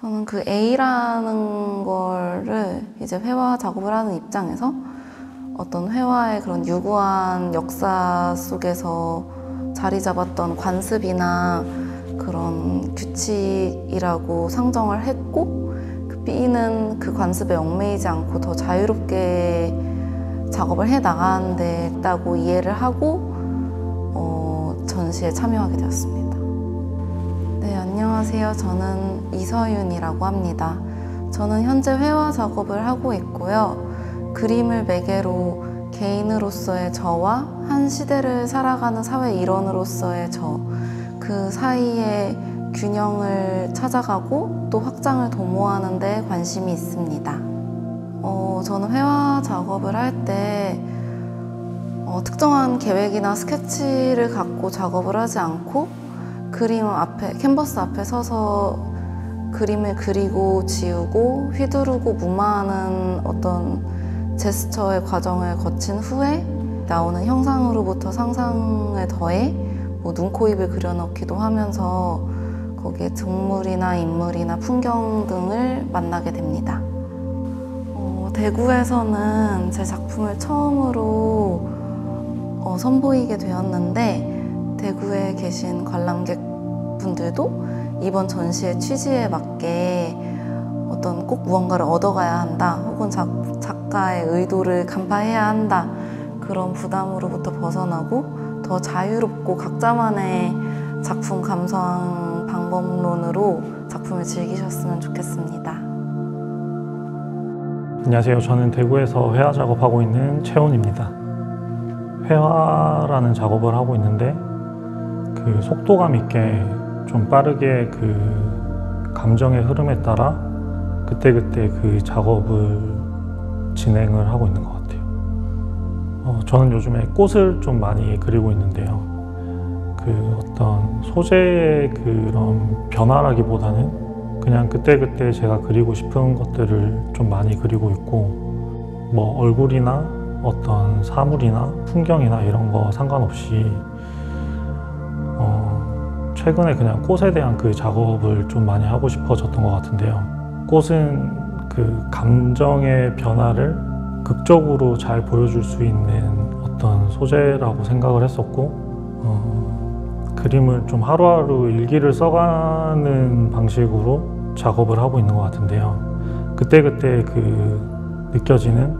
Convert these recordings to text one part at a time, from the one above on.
저는 그 A라는 거를 이제 회화 작업을 하는 입장에서 어떤 회화의 그런 유구한 역사 속에서 자리 잡았던 관습이나 그런 규칙이라고 상정을 했고, 그 B는 그 관습에 얽매이지 않고 더 자유롭게 작업을 해 나가는 데 있다고 이해를 하고 전시에 참여하게 되었습니다. 네, 안녕하세요. 저는 이서윤이라고 합니다. 저는 현재 회화 작업을 하고 있고요. 그림을 매개로 개인으로서의 저와 한 시대를 살아가는 사회 일원으로서의 저, 그 사이의 균형을 찾아가고 또 확장을 도모하는 데 관심이 있습니다. 저는 회화 작업을 할 때 특정한 계획이나 스케치를 갖고 작업을 하지 않고 그림 앞에, 캔버스 앞에 서서 그림을 그리고 지우고 휘두르고 무마하는 어떤 제스처의 과정을 거친 후에 나오는 형상으로부터 상상을 더해 눈, 코, 입을 그려넣기도 하면서 거기에 동물이나 인물이나 풍경 등을 만나게 됩니다. 대구에서는 제 작품을 처음으로 선보이게 되었는데, 대구에 계신 관람객분들도 이번 전시의 취지에 맞게 어떤 꼭 무언가를 얻어가야 한다, 혹은 작가의 의도를 간파해야 한다, 그런 부담으로부터 벗어나고 더 자유롭고 각자만의 작품 감상 방법론으로 작품을 즐기셨으면 좋겠습니다. 안녕하세요. 저는 대구에서 회화 작업하고 있는 최훈입니다. 회화라는 작업을 하고 있는데 그 속도감 있게 좀 빠르게 그 감정의 흐름에 따라 그때그때 그 작업을 진행을 하고 있는 것 같아요. 저는 요즘에 꽃을 좀 많이 그리고 있는데요. 그 어떤 소재의 그런 변화라기보다는 그냥 그때그때 제가 그리고 싶은 것들을 좀 많이 그리고 있고, 뭐 얼굴이나 어떤 사물이나 풍경이나 이런 거 상관없이 최근에 그냥 꽃에 대한 그 작업을 좀 많이 하고 싶어졌던 것 같은데요. 꽃은 그 감정의 변화를 극적으로 잘 보여줄 수 있는 어떤 소재라고 생각을 했었고, 그림을 좀 하루하루 일기를 써가는 방식으로 작업을 하고 있는 것 같은데요. 그때그때 그 느껴지는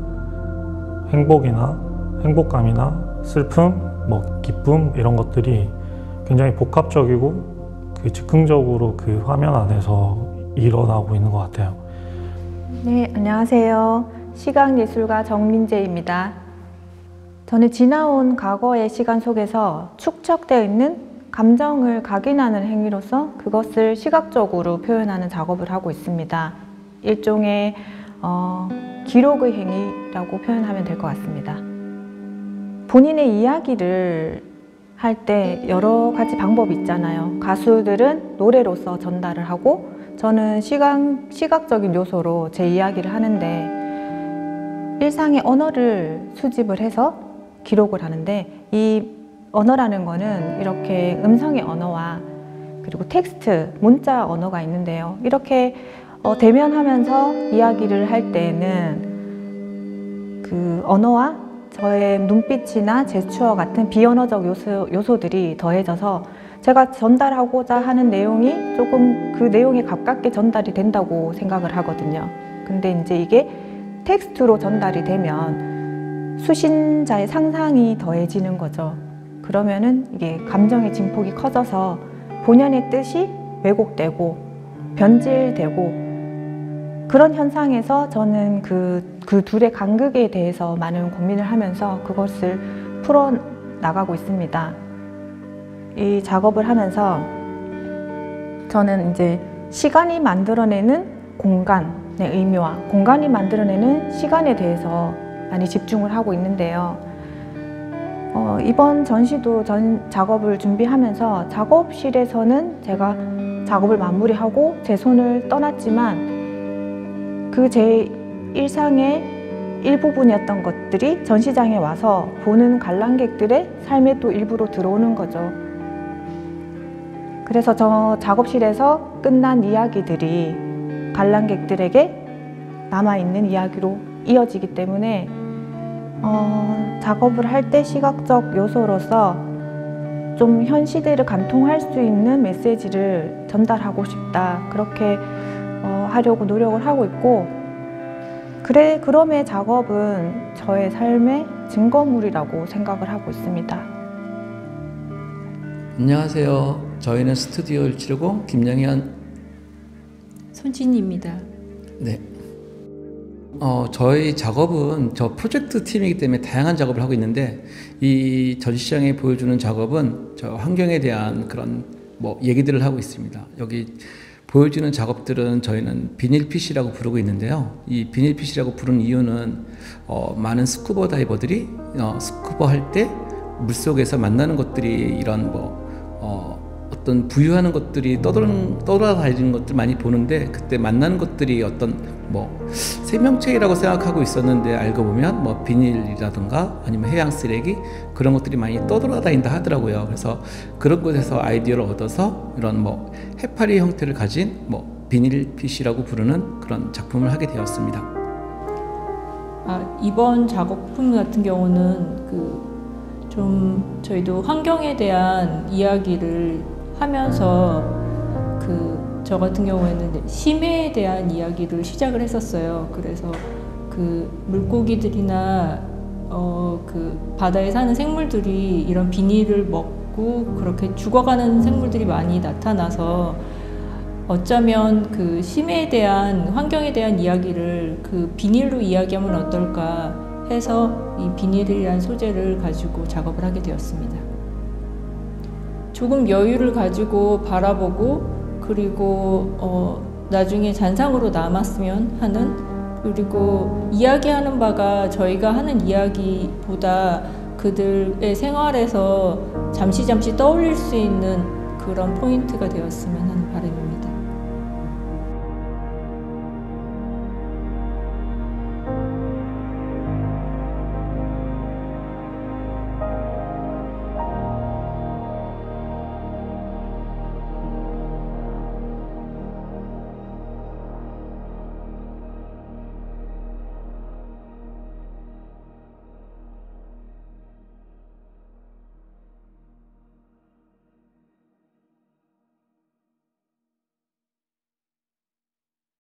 행복이나 행복감이나 슬픔, 뭐 기쁨 이런 것들이 굉장히 복합적이고 그 즉흥적으로 그 화면 안에서 일어나고 있는 것 같아요. 네, 안녕하세요. 시각예술가 정민재입니다. 저는 지나온 과거의 시간 속에서 축적되어 있는 감정을 각인하는 행위로서 그것을 시각적으로 표현하는 작업을 하고 있습니다. 일종의 기록의 행위라고 표현하면 될 것 같습니다. 본인의 이야기를 할 때 여러 가지 방법이 있잖아요. 가수들은 노래로서 전달을 하고, 저는 시각적인 요소로 제 이야기를 하는데, 일상의 언어를 수집을 해서 기록을 하는데, 이 언어라는 거는 이렇게 음성의 언어와 그리고 텍스트, 문자 언어가 있는데요. 이렇게 대면하면서 이야기를 할 때에는 그 언어와 저의 눈빛이나 제스처 같은 비언어적 요소들이 더해져서 제가 전달하고자 하는 내용이 조금 그 내용에 가깝게 전달이 된다고 생각을 하거든요. 근데 이제 이게 텍스트로 전달이 되면 수신자의 상상이 더해지는 거죠. 그러면은 이게 감정의 증폭이 커져서 본연의 뜻이 왜곡되고 변질되고, 그런 현상에서 저는 그 둘의 간극에 대해서 많은 고민을 하면서 그것을 풀어 나가고 있습니다. 이 작업을 하면서 저는 이제 시간이 만들어내는 공간의 의미와 공간이 만들어내는 시간에 대해서 많이 집중을 하고 있는데요. 이번 전시도 작업을 준비하면서 작업실에서는 제가 작업을 마무리하고 제 손을 떠났지만 그 제 일상의 일부분이었던 것들이 전시장에 와서 보는 관람객들의 삶의 또 일부로 들어오는 거죠. 그래서 저 작업실에서 끝난 이야기들이 관람객들에게 남아있는 이야기로 이어지기 때문에 작업을 할 때 시각적 요소로서 좀 현 시대를 감통할 수 있는 메시지를 전달하고 싶다, 그렇게 하려고 노력을 하고 있고, 그럼의 작업은 저의 삶의 증거물이라고 생각을 하고 있습니다. 안녕하세요. 저희는 스튜디오 170 김영현 손진입니다. 네. 저희 작업은 저 프로젝트 팀이기 때문에 다양한 작업을 하고 있는데, 이 전시장에 보여주는 작업은 저 환경에 대한 그런 얘기들을 하고 있습니다. 여기 보여주는 작업들은 저희는 비닐핏이라고 부르고 있는데요. 이 비닐핏이라고 부르는 이유는 많은 스쿠버 다이버들이 스쿠버 할 때 물속에서 만나는 것들이 이런 어떤 부유하는 것들이 떠돌아다니는 것들 많이 보는데, 그때 만나는 것들이 어떤 생명체라고 생각하고 있었는데 알고 보면 비닐이라든가 아니면 해양 쓰레기, 그런 것들이 많이 떠돌아다닌다 하더라고요. 그래서 그런 곳에서 아이디어를 얻어서 이런 해파리 형태를 가진 비닐핏이라고 부르는 그런 작품을 하게 되었습니다. 이번 작업품 같은 경우는 좀 저희도 환경에 대한 이야기를 하면서 저 같은 경우에는 심해에 대한 이야기를 시작을 했었어요. 그래서 물고기들이나 바다에 사는 생물들이 이런 비닐을 먹고 그렇게 죽어가는 생물들이 많이 나타나서 어쩌면 심해에 대한, 환경에 대한 이야기를 비닐로 이야기하면 어떨까 해서 이 비닐이라는 소재를 가지고 작업을 하게 되었습니다. 조금 여유를 가지고 바라보고, 그리고 나중에 잔상으로 남았으면 하는, 그리고 이야기하는 바가 저희가 하는 이야기보다 그들의 생활에서 잠시 떠올릴 수 있는 그런 포인트가 되었으면 하는 바람입니다.